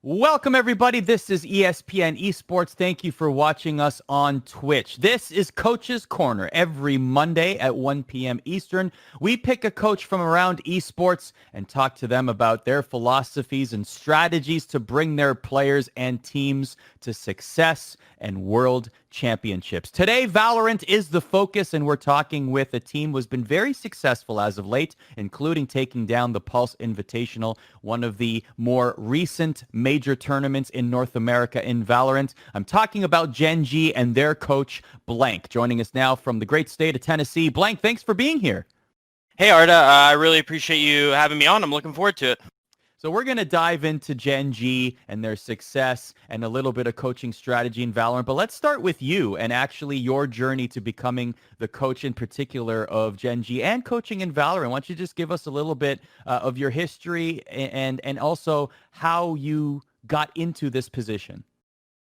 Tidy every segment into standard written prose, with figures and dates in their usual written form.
Welcome, everybody. This is ESPN Esports. Thank you for watching us on Twitch. This is Coach's Corner. Every Monday at 1 p.m. Eastern, we pick a coach from around esports and talk to them about their philosophies and strategies to bring their players and teams to success and world championships. Today, VALORANT is the focus, and we're talking with a team who's been very successful as of late, including taking down the Pulse Invitational, one of the more recent major tournaments in North America in VALORANT. I'm talking about Gen.G and their coach, Blank, joining us now from the great state of Tennessee. Blank, thanks for being here. Hey, Arda. I really appreciate you having me on. I'm looking forward to it. So we're going to dive into Gen.G and their success and a little bit of coaching strategy in Valorant. But let's start with you and actually your journey to becoming the coach in particular of Gen.G and coaching in Valorant. Why don't you just give us a little bit of your history and also how you got into this position?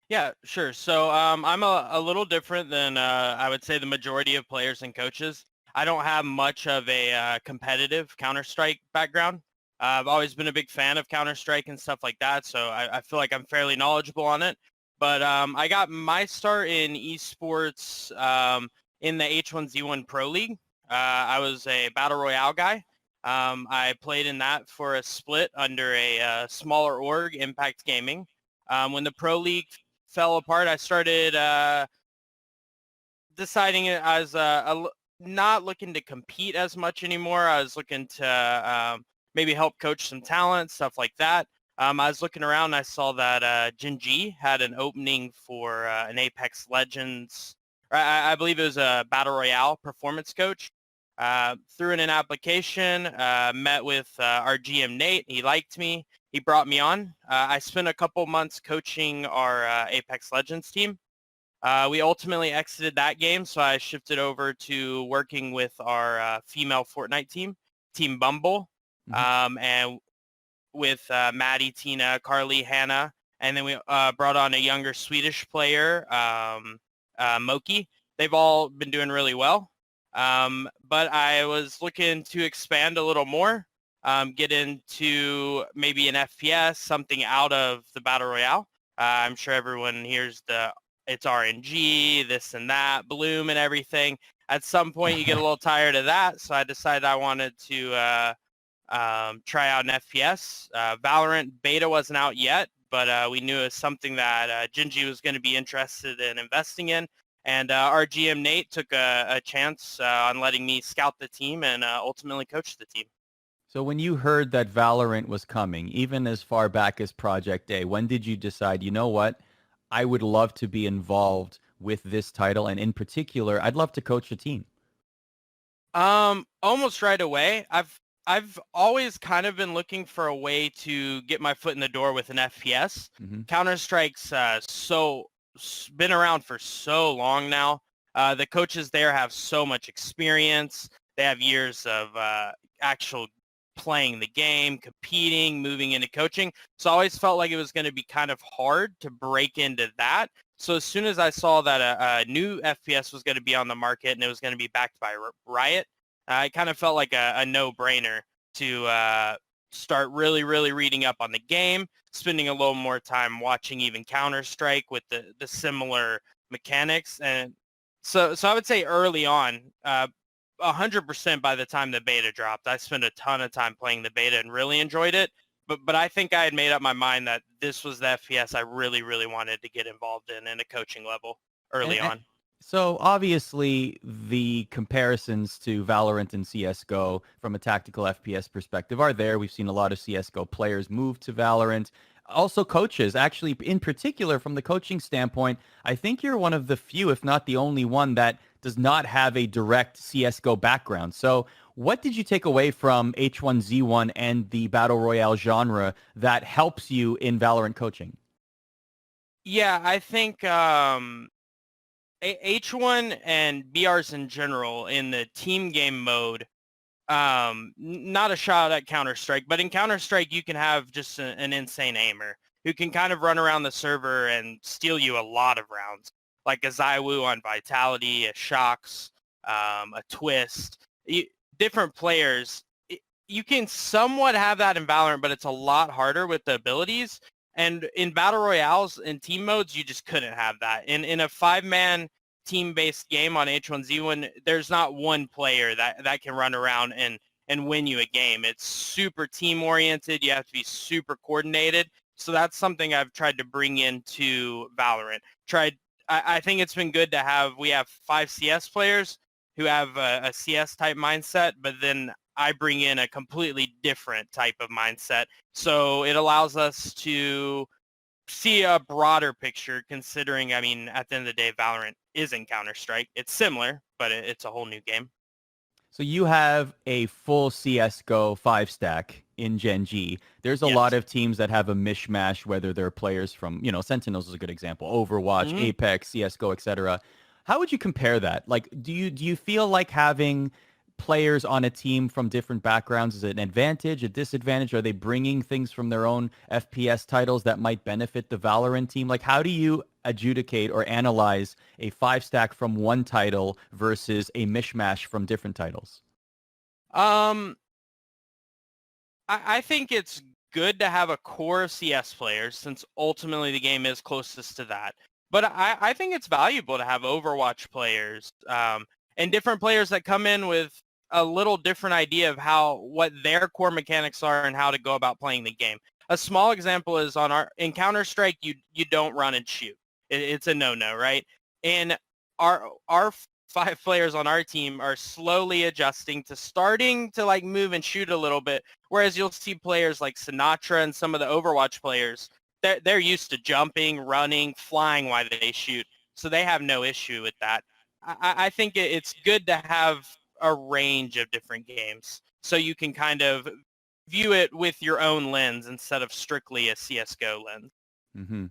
Yeah, sure. So I'm a little different than I would say the majority of players and coaches. I don't have much of a competitive Counter-Strike background. I've always been a big fan of Counter-Strike and stuff like that, so I feel like I'm fairly knowledgeable on it. But I got my start in esports in the H1Z1 Pro League. I was a Battle Royale guy. I played in that for a split under a smaller org, Impact Gaming. When the Pro League fell apart, I started deciding I was not looking to compete as much anymore. I was looking to maybe help coach some talent, stuff like that. I was looking around and I saw that Gen.G had an opening for an Apex Legends, I believe it was a Battle Royale performance coach. Threw in an application, met with our GM Nate. He liked me. He brought me on. I spent a couple months coaching our Apex Legends team. We ultimately exited that game, so I shifted over to working with our female Fortnite team, Team Bumble. And with Maddie, Tina, Carly, Hannah, and then we brought on a younger Swedish player, Moki. They've all been doing really well, but I was looking to expand a little more, get into maybe an FPS, something out of the Battle Royale. I'm sure everyone hears it's RNG, this and that, Bloom and everything. At some point, you get a little tired of that, so I decided I wanted to try out an FPS. Valorant beta wasn't out yet, but we knew it was something that Gen.G was going to be interested in investing in. And our GM Nate took a chance on letting me scout the team and ultimately coach the team. So when you heard that Valorant was coming, even as far back as Project A, when did you decide, you know what, I would love to be involved with this title, and in particular, I'd love to coach a team? Almost right away. I've always kind of been looking for a way to get my foot in the door with an FPS. Counter-Strike's been around for so long now. The coaches there have so much experience. They have years of actual playing the game, competing, moving into coaching. So I always felt like it was going to be kind of hard to break into that. So as soon as I saw that a new FPS was going to be on the market and it was going to be backed by Riot, it kind of felt like a no-brainer to start really, really reading up on the game, spending a little more time watching even Counter-Strike with the similar mechanics. And so I would say early on, 100% by the time the beta dropped, I spent a ton of time playing the beta and really enjoyed it. But I think I had made up my mind that this was the FPS I really, really wanted to get involved in a coaching level early on. So obviously the comparisons to Valorant and CSGO from a tactical FPS perspective are there. We've seen a lot of CSGO players move to Valorant. Also coaches, actually in particular from the coaching standpoint, I think you're one of the few, if not the only one, that does not have a direct CSGO background. So what did you take away from H1Z1 and the Battle Royale genre that helps you in Valorant coaching? Yeah, I think H1 and BRs in general in the team game mode, not a shot at Counter-Strike, but in Counter-Strike you can have just an insane aimer who can kind of run around the server and steal you a lot of rounds, like a Zywoo on Vitality, a Shox, a Twist. Different players, you can somewhat have that in Valorant, but it's a lot harder with the abilities. And in battle royales and team modes, you just couldn't have that. In a 5-man team-based game on H1Z1, there's not one player that can run around and win you a game. It's super team-oriented. You have to be super coordinated. So that's something I've tried to bring into Valorant. I think it's been good to we have 5 CS players who have a CS type mindset, but then I bring in a completely different type of mindset. So it allows us to see a broader picture, considering, I mean, at the end of the day, Valorant isn't Counter-Strike. It's similar, but it's a whole new game. So you have a full CSGO 5-stack in Gen.G. There's a lot Yes. of teams that have a mishmash, whether they're players from, Sentinels is a good example, Overwatch, Apex, CSGO, etc. How would you compare that? Like, do you feel like having players on a team from different backgrounds is an advantage, a disadvantage? Are they bringing things from their own FPS titles that might benefit the Valorant team? Like, how do you adjudicate or analyze a 5-stack from one title versus a mishmash from different titles? I think it's good to have a core of CS players, since ultimately the game is closest to that. But I think it's valuable to have Overwatch players and different players that come in with a little different idea of what their core mechanics are and how to go about playing the game. A small example is in Counter-Strike, you don't run and shoot. It's a no-no, right? And our 5 players on our team are slowly adjusting to starting to like move and shoot a little bit. Whereas you'll see players like Sinatra and some of the Overwatch players, they're used to jumping, running, flying while they shoot. So they have no issue with that. I think it's good to have a range of different games so you can kind of view it with your own lens instead of strictly a CSGO lens. Mm-hmm.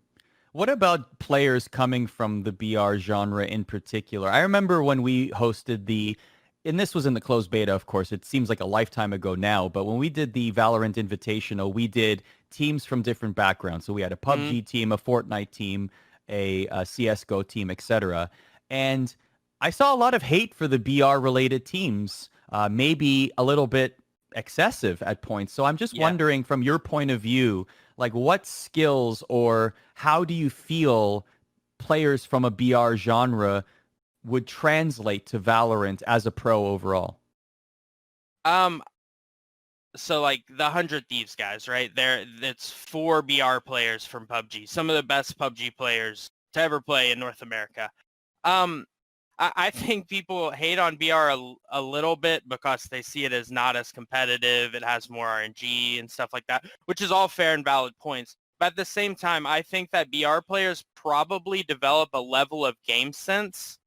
What about players coming from the BR genre in particular? I remember when we hosted and this was in the closed beta, of course, it seems like a lifetime ago now, but when we did the Valorant Invitational, we did teams from different backgrounds. So we had a PUBG team, a Fortnite team, a CSGO team, etc. And I saw a lot of hate for the BR related teams, maybe a little bit excessive at points. So I'm just wondering, from your point of view, like what skills or how do you feel players from a BR genre would translate to Valorant as a pro overall? So like the 100 Thieves guys, right? It's 4 BR players from PUBG, some of the best PUBG players to ever play in North America. I think people hate on BR a little bit because they see it as not as competitive. It has more RNG and stuff like that, which is all fair and valid points. But at the same time, I think that BR players probably develop a level of game sense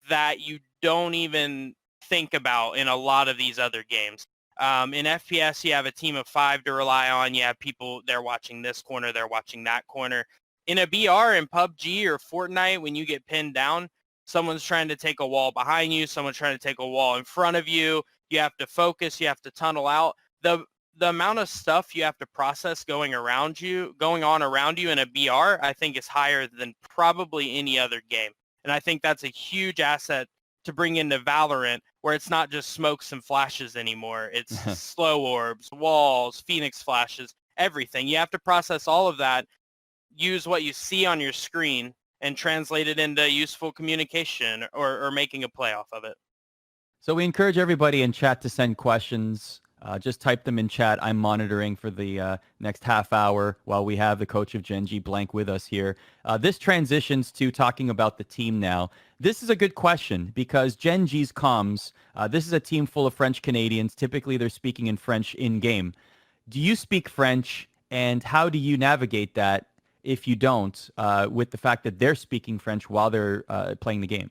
that you don't even think about in a lot of these other games. In FPS, you have a team of 5 to rely on. You have people, they're watching this corner, they're watching that corner. In a BR, in PUBG or Fortnite, when you get pinned down, someone's trying to take a wall behind you, someone's trying to take a wall in front of you. You have to focus, you have to tunnel out. The amount of stuff you have to process going on around you in a BR, I think is higher than probably any other game. And I think that's a huge asset to bring into Valorant, where it's not just smokes and flashes anymore. It's slow orbs, walls, Phoenix flashes, everything. You have to process all of that, use what you see on your screen, and translate it into useful communication or making a play off of it. So we encourage everybody in chat to send questions. Just type them in chat. I'm monitoring for the next half hour while we have the coach of Gen.G Blank with us here. This transitions to talking about the team now. This is a good question because Gen.G's comms, this is a team full of French Canadians. Typically, they're speaking in French in-game. Do you speak French, and how do you navigate that if you don't, with the fact that they're speaking French while they're playing the game?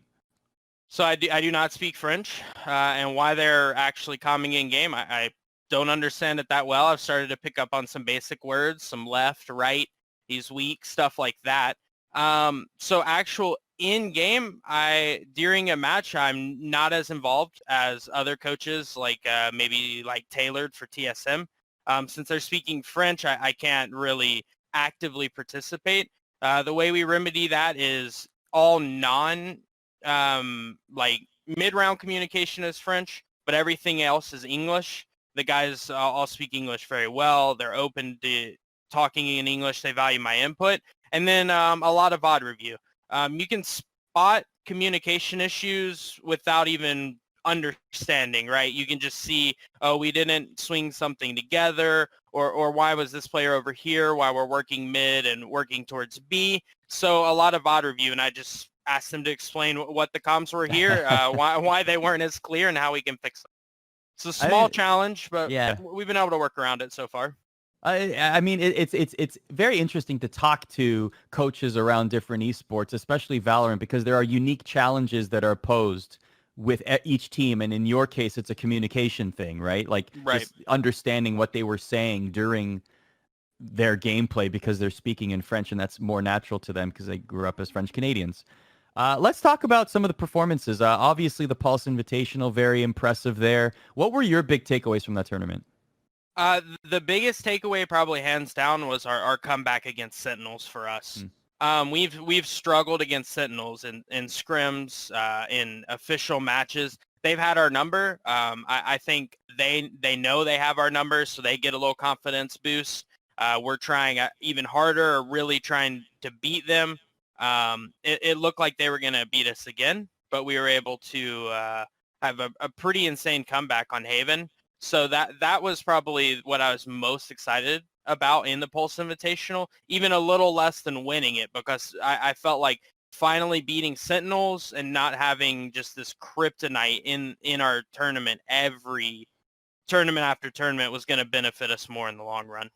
So I do not speak French, and why they're actually calming in game, I don't understand it that well. I've started to pick up on some basic words, some left, right, he's weak, stuff like that. So actual in game, during a match, I'm not as involved as other coaches, like maybe like tailored for TSM. Since they're speaking French, I can't really actively participate. The way we remedy that is all like mid-round communication is French, but everything else is English. The guys all speak English very well. They're open talking in English. They value my input. And then a lot of VOD review. You can spot communication issues without even understanding, right? You can just see, oh, we didn't swing something together, or why was this player over here while we're working mid and working towards B. So a lot of VOD review, and I just asked them to explain what the comms were here, why they weren't as clear, and how we can fix them. It's a small challenge, but yeah. we've been able to work around it so far. I mean, it's very interesting to talk to coaches around different esports, especially Valorant, because there are unique challenges that are posed with each team. And in your case, it's a communication thing, right? Like just understanding what they were saying during their gameplay, because they're speaking in French, and that's more natural to them because they grew up as French Canadians. Let's talk about some of the performances. Obviously, the Pulse Invitational, very impressive there. What were your big takeaways from that tournament? The biggest takeaway, probably hands down, was our comeback against Sentinels for us. We've struggled against Sentinels in scrims, in official matches. They've had our number. I think they know they have our number, so they get a little confidence boost. We're trying even harder, really trying to beat them. It looked like they were going to beat us again, but we were able to have a pretty insane comeback on Haven. So that was probably what I was most excited about in the Pulse Invitational, even a little less than winning it, because I felt like finally beating Sentinels and not having just this kryptonite in our tournament, every tournament after tournament, was going to benefit us more in the long run.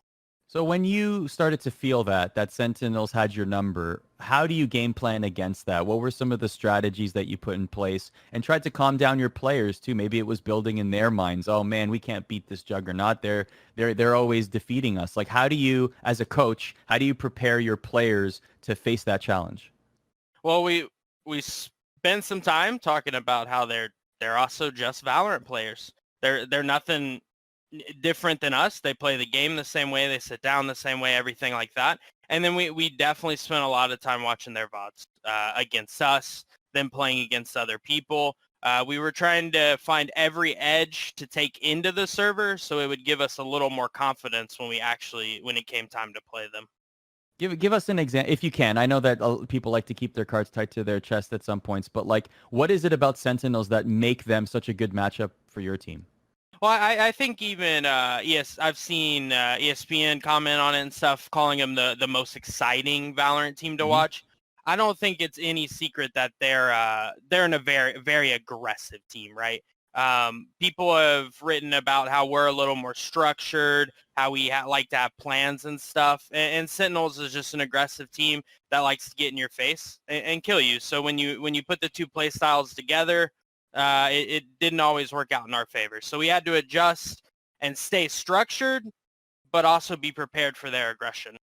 So when you started to feel that Sentinels had your number, how do you game plan against that? What were some of the strategies that you put in place, and tried to calm down your players too? Maybe it was building in their minds, oh man, we can't beat this juggernaut. They're always defeating us. Like, how do you, as a coach, how do you prepare your players to face that challenge? Well, we spent some time talking about how they're also just Valorant players. They're nothing different than us. They play the game the same way. They sit down the same way, everything like that. And then we definitely spent a lot of time watching their VODs against us, them playing against other people. We were trying to find every edge to take into the server, so it would give us a little more confidence when it came time to play them. Give us an example if you can. I know that people like to keep their cards tight to their chest at some points, but like, what is it about Sentinels that make them such a good matchup for your team? Well, I think even I've seen ESPN comment on it and stuff, calling them the most exciting Valorant team to watch. I don't think it's any secret that they're in a very, very aggressive team, right? People have written about how we're a little more structured, how we like to have plans and stuff. And Sentinels is just an aggressive team that likes to get in your face and kill you. So when you put the two play styles together, it didn't always work out in our favor. So we had to adjust and stay structured, but also be prepared for their aggression.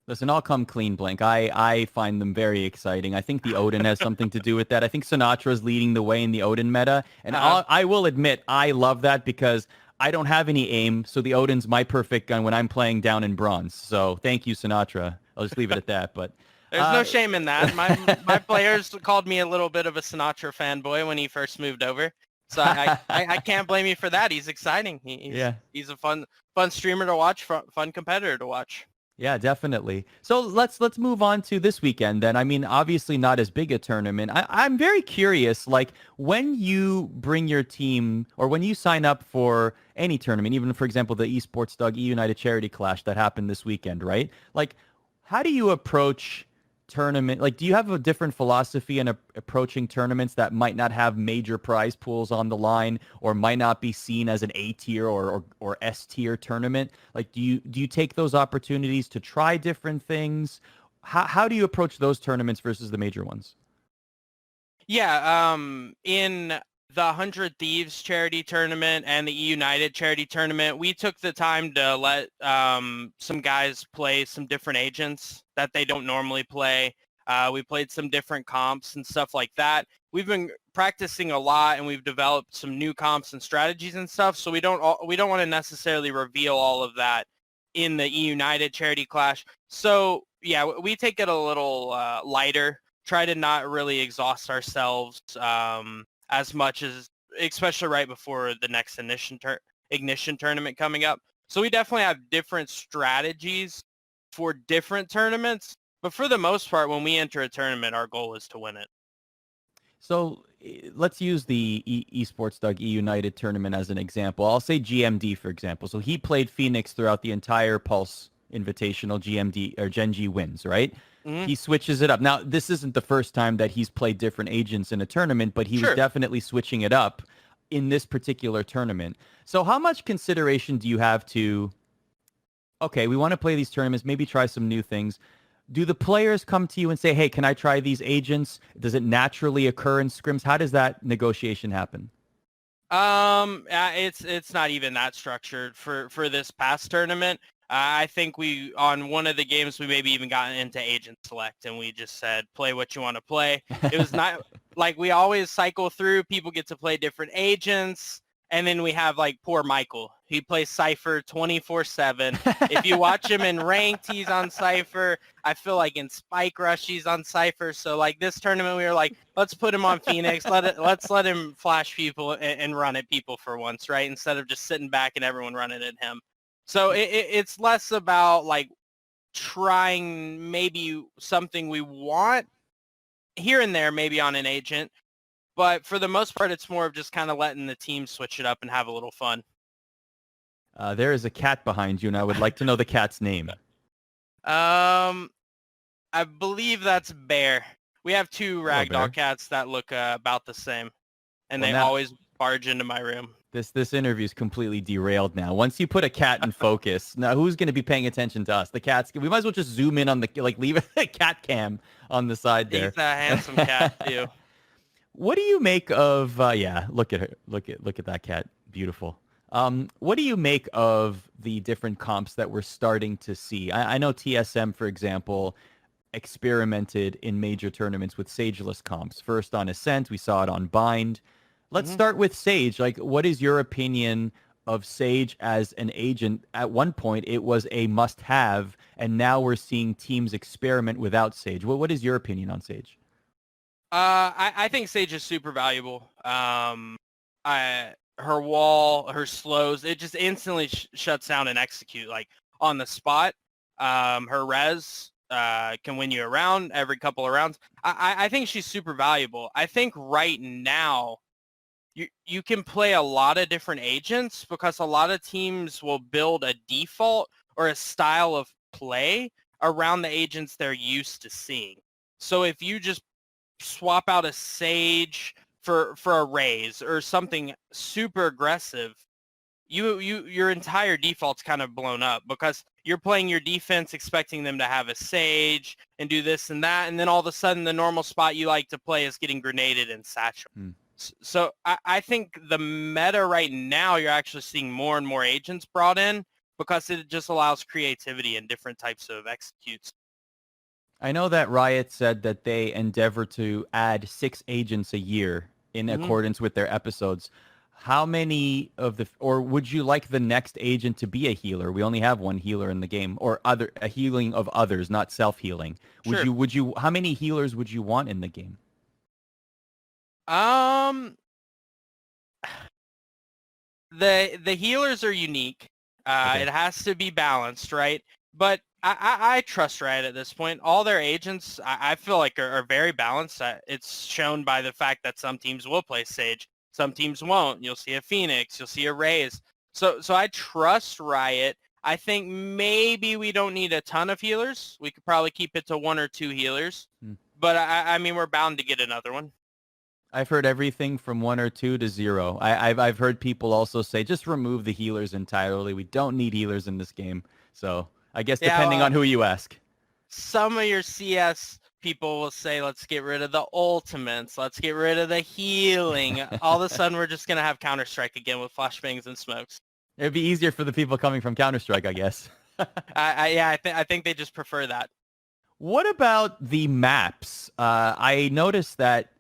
Listen, I'll come clean, Blink. I find them very exciting. I think the Odin has something to do with that. I think Sinatra is leading the way in the Odin meta. And I will admit, I love that because I don't have any aim. So the Odin's my perfect gun when I'm playing down in bronze. So thank you, Sinatra. I'll just leave it at that. But there's no shame in that. My players called me a little bit of a Sinatra fanboy when he first moved over. So I can't blame you for that. He's exciting. He's a fun streamer to watch, fun competitor to watch. Yeah, definitely. So let's move on to this weekend then. I mean, obviously not as big a tournament. I'm very curious, like when you bring your team or when you sign up for any tournament, even for example, the Esports Doug E United Charity Clash that happened this weekend, right? Like, how do you approach tournament? Like, do you have a different philosophy in approaching tournaments that might not have major prize pools on the line or might not be seen as an A tier or S tier tournament? Like, do you take those opportunities to try different things? How do you approach those tournaments versus the major ones? Yeah, in the 100 Thieves charity tournament and the E United charity tournament, we took the time to let some guys play some different agents that they don't normally play. We played some different comps and stuff like that. We've been practicing a lot, and we've developed some new comps and strategies and stuff. So we don't want to necessarily reveal all of that in the E United charity clash. So yeah, we take it a little lighter. Try to not really exhaust ourselves as much as, especially right before the next ignition tournament coming up. So we definitely have different strategies for different tournaments. But for the most part, when we enter a tournament, our goal is to win it. So let's use the Esports Doug E United tournament as an example. I'll say GMD, for example. So he played Phoenix throughout the entire Pulse Invitational. GMD or Gen.G wins, right? Mm-hmm. He switches it up. Now, this isn't the first time that he's played different agents in a tournament, but he was definitely switching it up in this particular tournament. So how much consideration do you have to, okay, we want to play these tournaments, maybe try some new things. Do the players come to you and say, hey, can I try these agents? Does it naturally occur in scrims? How does that negotiation happen? It's not even that structured for this past tournament. I think we, on one of the games, we maybe even got into agent select, and we just said, play what you want to play. It was not like we always cycle through. People get to play different agents. And then we have like poor Michael. He plays Cypher 24/7. If you watch him in ranked, he's on Cypher. I feel like in Spike Rush, he's on Cypher. So like this tournament, we were like, let's put him on Phoenix. Let's let him flash people and run at people for once, right? Instead of just sitting back and everyone running at him. So it's less about like trying maybe something we want here and there, maybe on an agent. But for the most part, it's more of just kind of letting the team switch it up and have a little fun. There is a cat behind you, and I would like to know the cat's name. I believe that's Bear. We have two ragdoll cats that look about the same, and they always barge into my room. This interview is completely derailed now. Once you put a cat in focus, now who's going to be paying attention to us? The cats. We might as well just zoom in on the leave a cat cam on the side there. He's a handsome cat too. What do you make of? Yeah, look at her. Look at that cat. Beautiful. What do you make of the different comps that we're starting to see? I know TSM, for example, experimented in major tournaments with Sageless comps. First on Ascent, we saw it on Bind. Let's start with Sage. Like, what is your opinion of Sage as an agent? At one point, it was a must-have, and now we're seeing teams experiment without Sage. What is your opinion on Sage? I think Sage is super valuable. Her wall, her slows, it just instantly shuts down and execute like on the spot. Her res can win you a round every couple of rounds. I think she's super valuable. I think right now you can play a lot of different agents because a lot of teams will build a default or a style of play around the agents they're used to seeing. So if you just swap out a Sage for a Raze or something super aggressive, your entire default's kind of blown up because you're playing your defense expecting them to have a Sage and do this and that, and then all of a sudden the normal spot you like to play is getting grenaded and satchel. So I think the meta right now, you're actually seeing more and more agents brought in because it just allows creativity and different types of executes. I know that Riot said that they endeavor to add 6 agents a year in accordance with their episodes. How many of or would you like the next agent to be a healer? We only have one healer in the game, or a healing of others, not self-healing. Sure. Would you, how many healers would you want in the game? The healers are unique. It has to be balanced, right? But I trust Riot at this point. All their agents, I feel like are very balanced. It's shown by the fact that some teams will play Sage, some teams won't. You'll see a Phoenix, you'll see a Raze. So I trust Riot. I think maybe we don't need a ton of healers. We could probably keep it to 1 or 2 healers. But I mean, we're bound to get another one. I've heard everything from 1 or 2 to 0. I've heard people also say just remove the healers entirely. We don't need healers in this game. So I guess depending on who you ask. Some of your CS people will say, let's get rid of the ultimates. Let's get rid of the healing. All of a sudden, we're just going to have Counter-Strike again with flashbangs and smokes. It'd be easier for the people coming from Counter-Strike, I guess. I think they just prefer that. What about the maps? I noticed that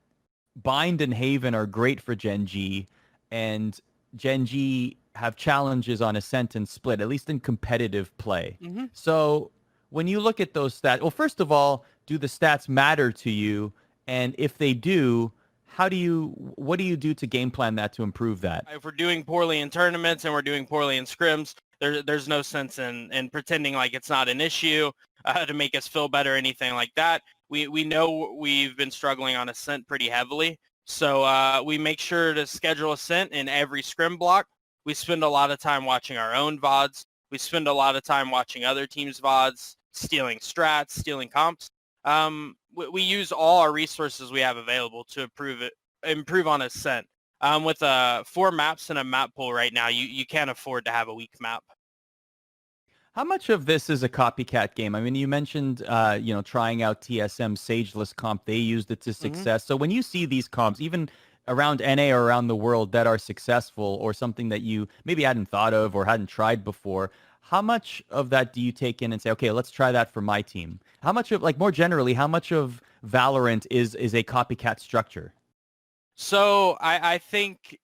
Bind and Haven are great for Gen.G, and Gen.G have challenges on Ascent and Split, at least in competitive play. So when you look at those stats, well, first of all, do the stats matter to you? And if they do, what do you do to game plan that to improve that? If we're doing poorly in tournaments and we're doing poorly in scrims, There's no sense in pretending like it's not an issue to make us feel better or anything like that. We know we've been struggling on Ascent pretty heavily. So we make sure to schedule Ascent in every scrim block. We spend a lot of time watching our own VODs. We spend a lot of time watching other teams' VODs, stealing strats, stealing comps. We use all our resources we have available to improve on Ascent. With 4 maps and a map pool right now, you can't afford to have a weak map. How much of this is a copycat game? I mean, you mentioned, trying out TSM Sageless comp. They used it to success. So when you see these comps, even around NA or around the world that are successful or something that you maybe hadn't thought of or hadn't tried before, how much of that do you take in and say, okay, let's try that for my team? How much of, like, more generally, how much of Valorant is a copycat structure? So I think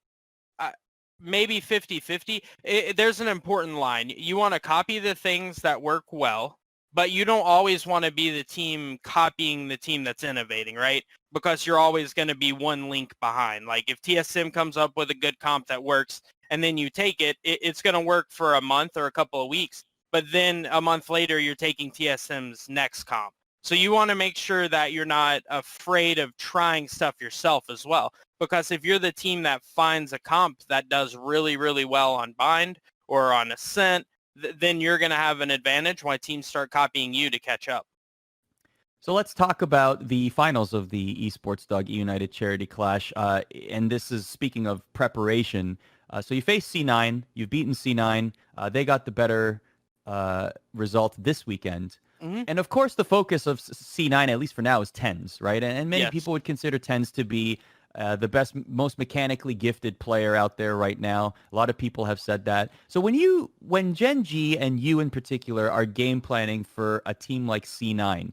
maybe 50-50. There's an important line. You want to copy the things that work well, but you don't always want to be the team copying the team that's innovating, right? Because you're always going to be one link behind. Like if TSM comes up with a good comp that works and then you take it, it's going to work for a month or a couple of weeks. But then a month later, you're taking TSM's next comp. So you want to make sure that you're not afraid of trying stuff yourself as well. Because if you're the team that finds a comp that does really, really well on Bind or on Ascent, then you're going to have an advantage when teams start copying you to catch up. So let's talk about the finals of the Esports Dog United Charity Clash. And this is speaking of preparation. So you face C9. You've beaten C9. They got the better result this weekend. Mm-hmm. And of course, the focus of C9, at least for now, is TenZ, right? And many people would consider TenZ to be the best, most mechanically gifted player out there right now. A lot of people have said that. So when Gen.G and you in particular are game planning for a team like C9,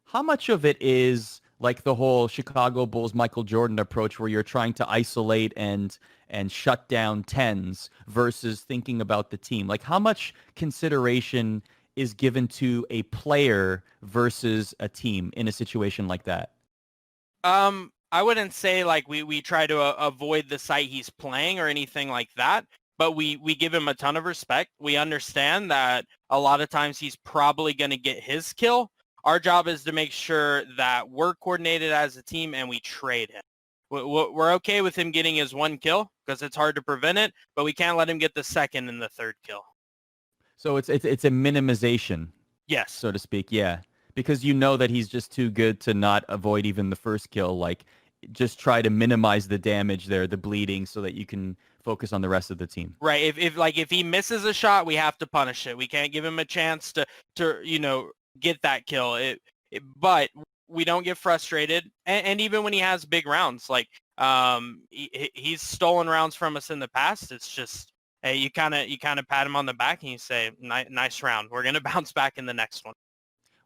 how much of it is like the whole Chicago Bulls Michael Jordan approach where you're trying to isolate and shut down TenZ versus thinking about the team? Like how much consideration is given to a player versus a team in a situation like that? I wouldn't say like we try to avoid the site he's playing or anything like that, but we give him a ton of respect. We understand that a lot of times he's probably going to get his kill. Our job is to make sure that we're coordinated as a team and we trade him. We're okay with him getting his 1 kill because it's hard to prevent it, but we can't let him get the second and the third kill. So it's a minimization, yes, so to speak, yeah, because you know that he's just too good to not avoid even the first kill. Like, just try to minimize the damage there, the bleeding, so that you can focus on the rest of the team. Right. If he misses a shot, we have to punish it. We can't give him a chance to get that kill. But we don't get frustrated, and even when he has big rounds, like he's stolen rounds from us in the past. It's just. Hey, you kind of pat him on the back and you say, nice round. We're going to bounce back in the next one.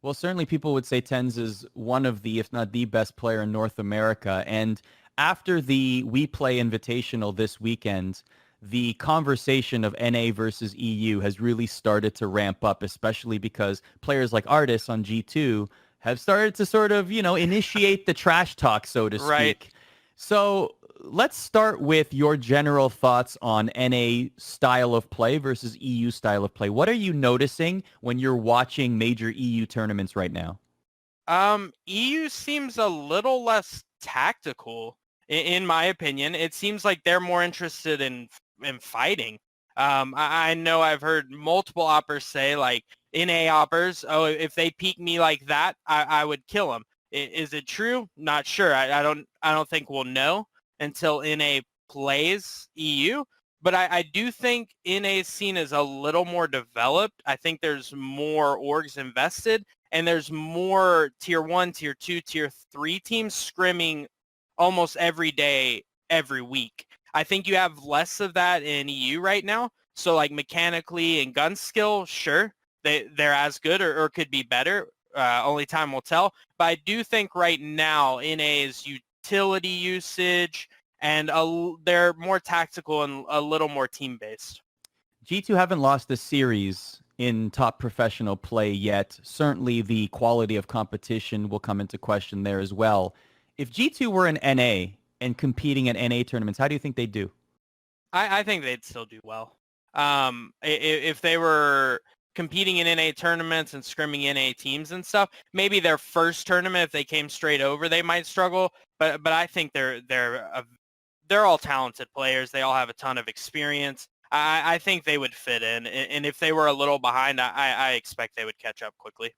Well, certainly people would say TenZ is one of the, if not the best player in North America. And after the We Play Invitational this weekend, the conversation of NA versus EU has really started to ramp up, especially because players like Artis on G2 have started to sort of, initiate the trash talk, so to speak. Right. So let's start with your general thoughts on NA style of play versus EU style of play. What are you noticing when you're watching major EU tournaments right now? EU seems a little less tactical, in my opinion. It seems like they're more interested in fighting. I know I've heard multiple oppers say, like, NA oppers, oh, if they peek me like that, I would kill them. Is it true? Not sure. I don't think we'll know until NA plays EU. But I do think NA's scene is a little more developed. I think there's more orgs invested, and there's more tier 1, tier 2, tier 3 teams scrimming almost every day, every week. I think you have less of that in EU right now. So like mechanically and gun skill, sure, they're as good or could be better. Only time will tell. But I do think right now NA's utility usage and they're more tactical and a little more team-based. G2 haven't lost a series in top professional play yet. Certainly the quality of competition will come into question there as well. If G2 were in NA and competing at NA tournaments, how do you think they'd do? I think they'd still do well. If they were competing in NA tournaments and scrimming NA teams and stuff, maybe their first tournament, if they came straight over, they might struggle. But I think they're all talented players. They all have a ton of experience. I think they would fit in. And if they were a little behind, I expect they would catch up quickly.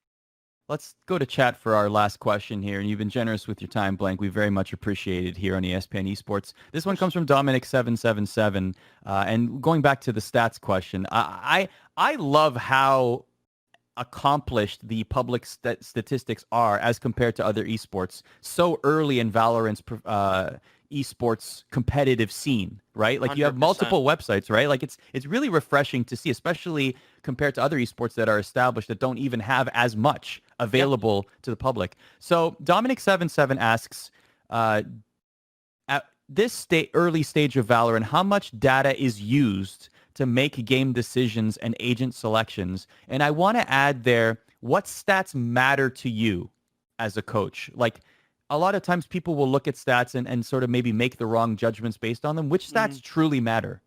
Let's go to chat for our last question here. And you've been generous with your time, Blank. We very much appreciate it here on ESPN Esports. This one comes from Dominic777. And going back to the stats question, I love how accomplished the public statistics are as compared to other esports so early in Valorant's esports competitive scene, right? Like you have 100%. multiple websites, right? Like it's really refreshing to see, especially compared to other esports that are established that don't even have as much available to the public. So Dominic77 asks, at this early stage of Valorant, how much data is used to make game decisions and agent selections? And I want to add there, what stats matter to you as a coach? Like a lot of times people will look at stats and sort of maybe make the wrong judgments based on them. Which stats truly matter?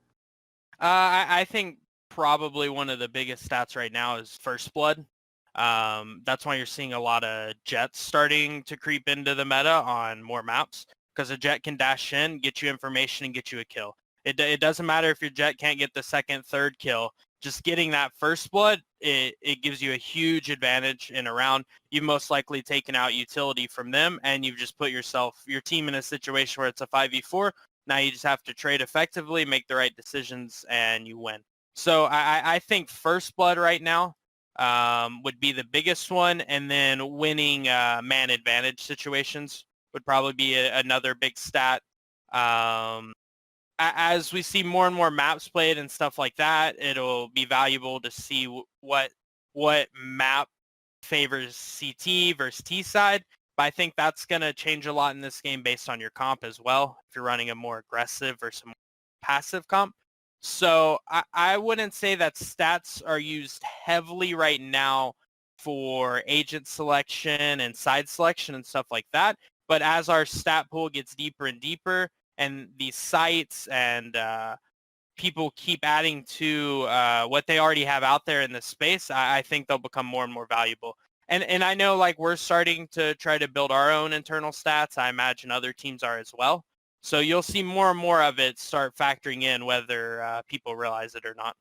I think probably one of the biggest stats right now is first blood. That's why you're seeing a lot of jets starting to creep into the meta on more maps, because a jet can dash in, get you information, and get you a kill. It doesn't matter if your jet can't get the second, third kill. Just getting that first blood, it gives you a huge advantage in a round. You've most likely taken out utility from them, and you've just put your team in a situation where it's a 5v4. Now you just have to trade effectively, make the right decisions, and you win. So I think first blood right now would be the biggest one, and then winning man advantage situations would probably be another big stat. As we see more and more maps played and stuff like that, it'll be valuable to see what map favors CT versus T side. But I think that's going to change a lot in this game based on your comp as well, if you're running a more aggressive versus a more passive comp. So I wouldn't say that stats are used heavily right now for agent selection and side selection and stuff like that. But as our stat pool gets deeper and deeper, and these sites and people keep adding to what they already have out there in this space, I think they'll become more and more valuable. And I know like we're starting to try to build our own internal stats. I imagine other teams are as well. So you'll see more and more of it start factoring in, whether people realize it or not.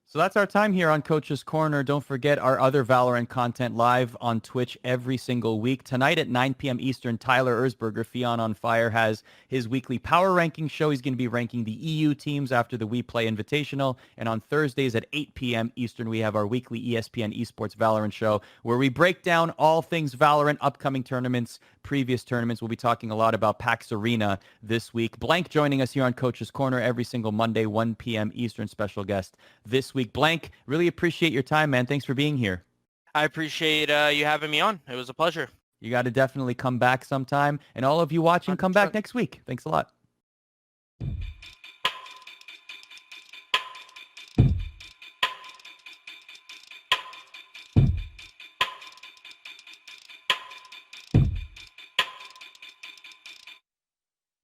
So that's our time here on Coach's Corner. Don't forget our other Valorant content live on Twitch every single week. Tonight at 9 p.m. Eastern, Tyler Erzberger, Fion on Fire, has his weekly power ranking show. He's going to be ranking the EU teams after the We Play Invitational. And on Thursdays at 8 p.m. Eastern, we have our weekly ESPN Esports Valorant show, where we break down all things Valorant, upcoming tournaments, previous tournaments. We'll be talking a lot about PAX Arena this week. Blank joining us here on Coach's Corner every single Monday, 1 p.m. Eastern, special guest this week. Blank, really appreciate your time, man. Thanks for being here. I appreciate you having me on. It was a pleasure. You got to definitely come back sometime. And all of you watching, 100%. Come back next week. Thanks a lot.